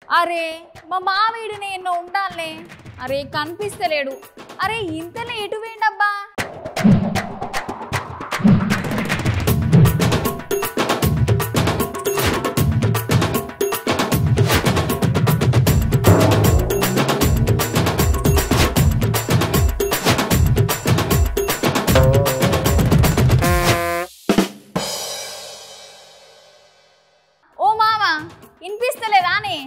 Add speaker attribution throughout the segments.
Speaker 1: అరే మా మావీడిని ఎన్నో ఉండాలే. అరే కనిపిస్తలేడు. అరే ఇంతలో ఎటు వేయండబ్బా. ఓ మావా వినిపిస్తలేదానే?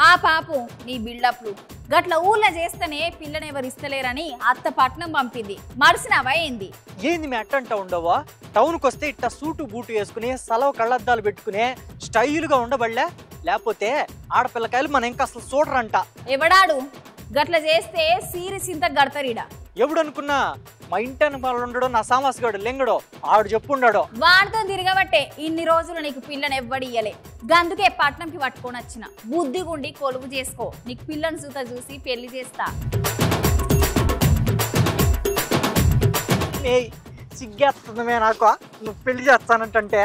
Speaker 1: ఆ పాపు నీ బిల్డప్లు గట్ల ఊళ్ళో చేస్తేనే పిల్లని ఎవరు ఇస్తలేరని అత్త పట్నం పంపింది. మరిసినవా ఏంది?
Speaker 2: ఏంది మీ అట్టంటా ఉండవా? టౌన్కి వస్తే ఇట్లా సూటు బూటు వేసుకుని సలవ కళ్ళద్దాలు పెట్టుకునే స్టైల్గా ఉండబడలే? లేకపోతే ఆడపిల్లకాయలు మన ఇంకా అసలు చూడరంట.
Speaker 1: ఎవడాడు గట్ల చేస్తే సీరియస్ ఇంత గడతరీడా?
Speaker 2: ఎప్పుడు అనుకున్నా మా ఇంటానికి వాళ్ళు ఉండడో నా సామాసిగాడు లెంగడో ఆడు చెప్పుండాడో.
Speaker 1: వాడితో తిరగబట్టే ఇన్ని రోజులు నీకు పిల్లని ఎవ్వడియ్యలే. గందుకే పట్నంకి పట్టుకొని వచ్చిన. బుద్ధిగుండి కొలువు చేసుకో. నీకు పిల్లని చూత చూసి పెళ్లి చేస్తా.
Speaker 2: సిగ్గేస్తుందమే నాకు నువ్వు పెళ్లి చేస్తానంటే.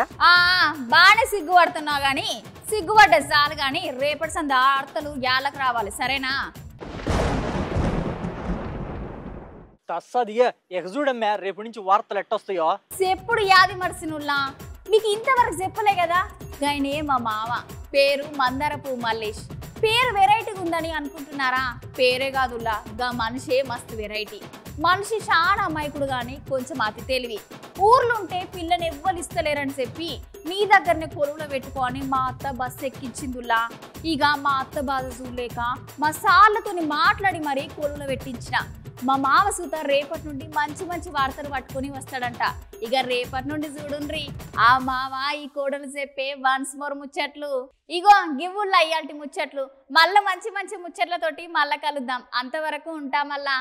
Speaker 1: బాగానే సిగ్గుపడుతున్నావు గాని సిగ్గుపడ్డ చాలు గాని రేపటి సంద ఆర్తలు యాళ్ళకు రావాలి సరేనా?
Speaker 2: తస్సదియే ఎగజూడమ్మే రేపు నుంచి వార్తలు ఎట్టొస్తాయో.
Speaker 1: చెప్పుడు యాది మర్సినుల్లా మీకు ఇంతవరకు చెప్పలే కదా. గాయనే మా మామ పేరు మందారపు మల్లేష్. పేరు వెరైటీగా ఉందని అనుకుంటున్నారా? పేరే కాదుల్లా గా మనిషే మస్తు వెరైటీ. మనిషి చాలా అమాయకుడు గాని కొంచెం అతి తెలివి. ఊర్లుంటే పిల్లని ఎవ్వరు ఇస్తలేరని చెప్పి నీ దగ్గరనే కొలువులో పెట్టుకొని మా అత్త బస్సు ఎక్కించిందుల్లా. ఇక మా అత్త బాధ చూడలేక మా సార్లతోని మాట్లాడి మరీ కొలువులో పెట్టించిన. మా మామ సూత రేపటి నుండి మంచి మంచి వార్తలు పట్టుకుని వస్తాడంట. ఇక రేపటి నుండి చూడుండ్రి ఆ మామ ఈ కోడలు చెప్పే వన్స్ మోర్ ముచ్చట్లు. ఇగో గివ్వుల్లా ఇయాల్టి ముచ్చట్లు. మళ్ళా మంచి మంచి ముచ్చట్లతోటి మళ్ళా కలుద్దాం. అంతవరకు ఉంటా మళ్ళా.